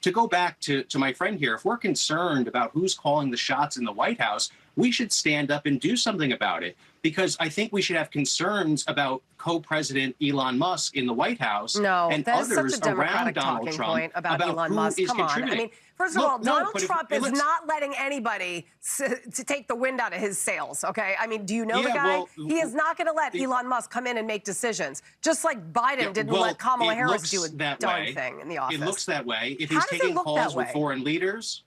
to go back to my friend here, if we're concerned about who's calling the shots in the White House, we should stand up and do something about it. Because I think we should have concerns about co-president Elon Musk in the White House and others around Donald Trump about Elon Musk. Come on. I mean, first of all, Donald Trump is not letting anybody to take the wind out of his sails, okay? I mean, do you know the guy? Well, he is not going to let Elon Musk come in and make decisions, just like Biden didn't let Kamala Harris do a darn thing in the office. It looks that way. If he's taking calls with foreign leaders...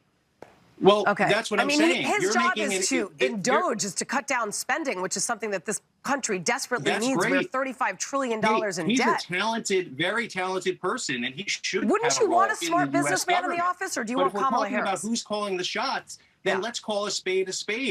Well, that's what I'm saying. His job is to, in DOGE, is to cut down spending, which is something that this country desperately needs. We're $35 trillion in debt. He's a talented, very talented person, and he should. Wouldn't you want a smart businessman in the office, or do you want Kamala Harris? But if we're talking about who's calling the shots, then let's call a spade,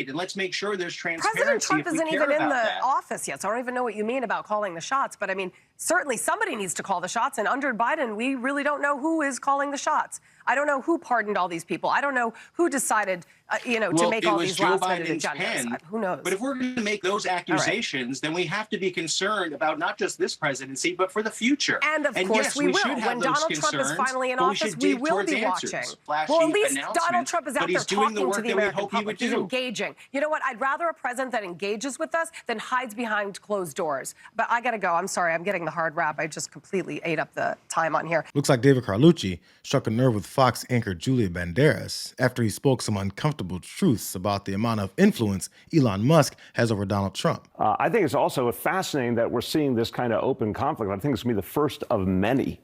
and let's make sure there's transparency. President Trump isn't even in the office yet, so I don't even know what you mean about calling the shots. But I mean, certainly somebody needs to call the shots, and under Biden, we really don't know who is calling the shots. I don't know who pardoned all these people. I don't know who decided, to make all these last-minute agendas. Who knows? But if we're going to make those accusations, then we have to be concerned about not just this presidency, but for the future. And of course we will. When Donald Trump is finally in office, we will be watching. Well, at least Donald Trump is out there talking to the American public. He's engaging. You know what? I'd rather a president that engages with us than hides behind closed doors. But I got to go. I'm sorry. I'm getting the hard rap. I just completely ate up the time on here. Looks like David Carlucci struck a nerve with Fox anchor Julia Banderas after he spoke some uncomfortable truths about the amount of influence Elon Musk has over Donald Trump. I think it's also fascinating that we're seeing this kind of open conflict. I think it's going to be the first of many.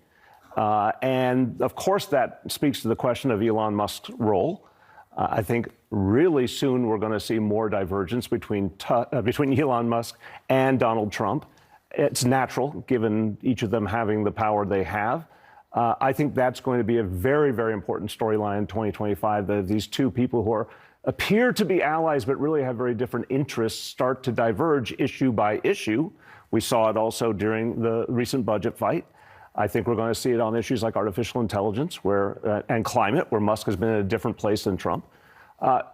And of course, that speaks to the question of Elon Musk's role. I think really soon we're going to see more divergence between Elon Musk and Donald Trump. It's natural, given each of them having the power they have. I think that's going to be a very, very important storyline in 2025, that these two people who appear to be allies but really have very different interests start to diverge issue by issue. We saw it also during the recent budget fight. I think we're going to see it on issues like artificial intelligence and climate, where Musk has been in a different place than Trump.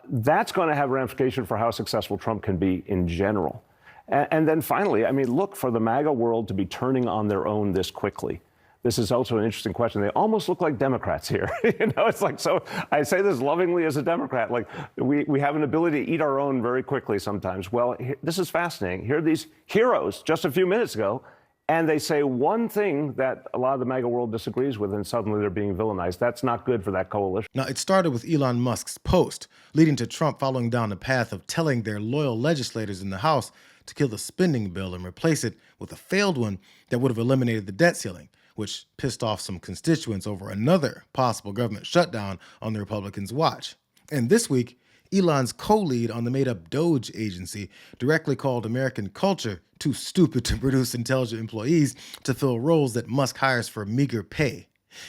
That's going to have ramifications for how successful Trump can be in general. And then finally, I mean, look, for the MAGA world to be turning on their own this quickly. This is also an interesting question. They almost look like Democrats here. It's like, so I say this lovingly as a Democrat, like we have an ability to eat our own very quickly sometimes. Well, this is fascinating. Here are these heroes just a few minutes ago, and they say one thing that a lot of the MAGA world disagrees with, and suddenly they're being villainized. That's not good for that coalition. Now, it started with Elon Musk's post, leading to Trump following down the path of telling their loyal legislators in the House to kill the spending bill and replace it with a failed one that would have eliminated the debt ceiling, which pissed off some constituents over another possible government shutdown on the Republicans' watch. And this week, Elon's co-lead on the made-up DOGE agency directly called American culture too stupid to produce intelligent employees to fill roles that Musk hires for meager pay.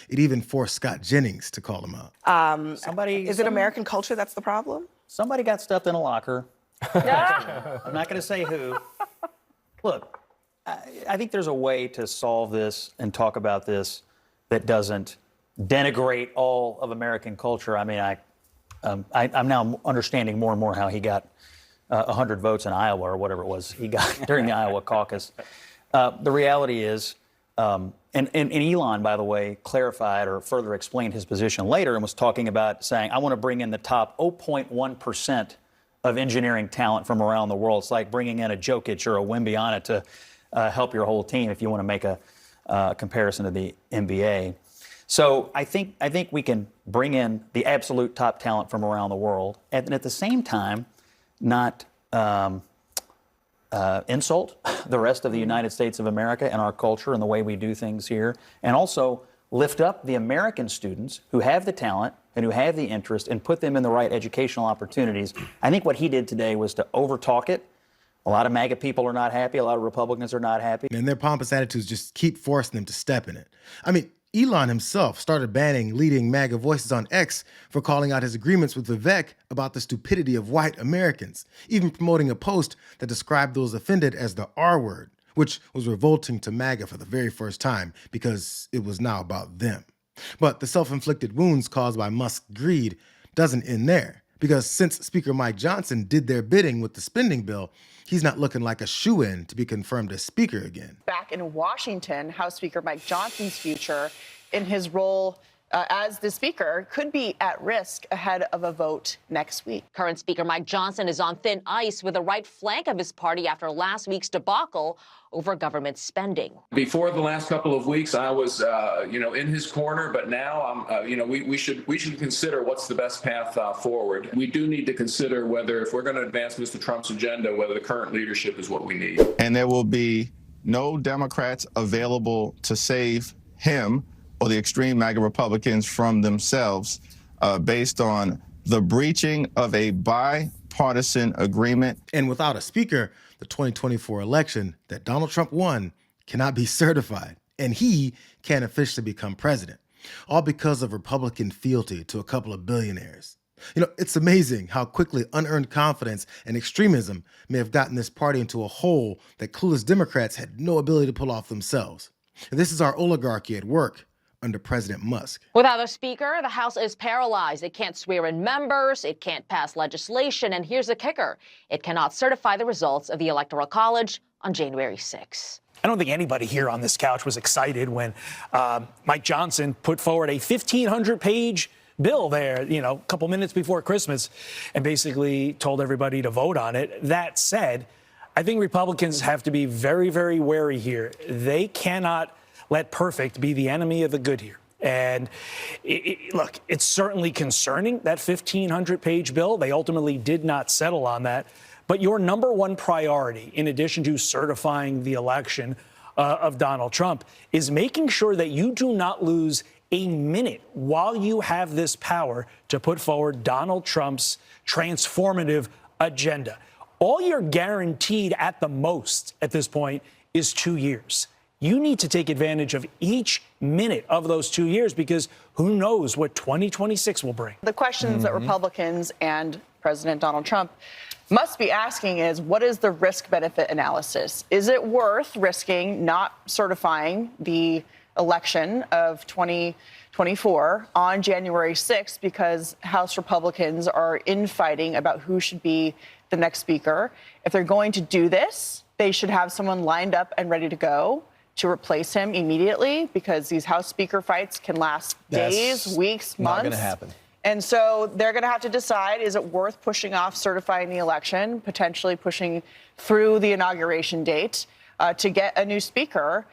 It even forced Scott Jennings to call him out. Is it American culture that's the problem? Somebody got stuffed in a locker. I'm not going to say who. Look, I think there's a way to solve this and talk about this that doesn't denigrate all of American culture. I mean, I'm now understanding more and more how he got 100 votes in Iowa or whatever it was he got during the Iowa caucus. The reality is, and Elon, by the way, clarified or further explained his position later and was talking about saying, I want to bring in the top 0.1% of engineering talent from around the world. It's like bringing in a Jokic or a Wembyana to help your whole team if you want to make a comparison to the NBA. So I think we can bring in the absolute top talent from around the world, and at the same time, not insult the rest of the United States of America and our culture and the way we do things here, and also lift up the American students who have the talent and who have the interest and put them in the right educational opportunities. I think what he did today was to overtalk it. A lot of MAGA people are not happy. A lot of Republicans are not happy. And their pompous attitudes just keep forcing them to step in it. I mean, Elon himself started banning leading MAGA voices on X for calling out his agreements with Vivek about the stupidity of white Americans, even promoting a post that described those offended as the R word, which was revolting to MAGA for the very first time because it was now about them. But the self-inflicted wounds caused by Musk's greed doesn't end there, because since Speaker Mike Johnson did their bidding with the spending bill, he's not looking like a shoo-in to be confirmed as Speaker again. Back in Washington, House Speaker Mike Johnson's future in his role as the speaker, could be at risk ahead of a vote next week. Current Speaker Mike Johnson is on thin ice with the right flank of his party after last week's debacle over government spending. Before the last couple of weeks, I was, in his corner, but now we should consider what's the best path forward. We do need to consider whether, if we're going to advance Mr. Trump's agenda, whether the current leadership is what we need. And there will be no Democrats available to save him or the extreme MAGA Republicans from themselves based on the breaching of a bipartisan agreement. And without a speaker, the 2024 election that Donald Trump won cannot be certified, and he can't officially become president, all because of Republican fealty to a couple of billionaires. It's amazing how quickly unearned confidence and extremism may have gotten this party into a hole that clueless Democrats had no ability to pull off themselves. And this is our oligarchy at work under President Musk. Without a speaker, the House is paralyzed. It can't swear in members, it can't pass legislation, and here's the kicker. It cannot certify the results of the Electoral College on January 6. I don't think anybody here on this couch was excited when Mike Johnson put forward a 1,500-page bill there, a couple minutes before Christmas, and basically told everybody to vote on it. That said, I think Republicans have to be very, very wary here. They cannot let perfect be the enemy of the good here. And look, it's certainly concerning, that 1,500-page bill. They ultimately did not settle on that. But your number one priority, in addition to certifying the election of Donald Trump, is making sure that you do not lose a minute while you have this power to put forward Donald Trump's transformative agenda. All you're guaranteed at the most at this point is 2 years. You need to take advantage of each minute of those 2 years, because who knows what 2026 will bring. The questions that Republicans and President Donald Trump must be asking is, what is the risk-benefit analysis? Is it worth risking not certifying the election of 2024 on January 6th because House Republicans are infighting about who should be the next speaker? If they're going to do this, they should have someone lined up and ready to go to replace him immediately, because these House Speaker fights can last days, weeks, months. Not going to happen. And so they're going to have to decide, is it worth pushing off certifying the election, potentially pushing through the inauguration date to get a new speaker?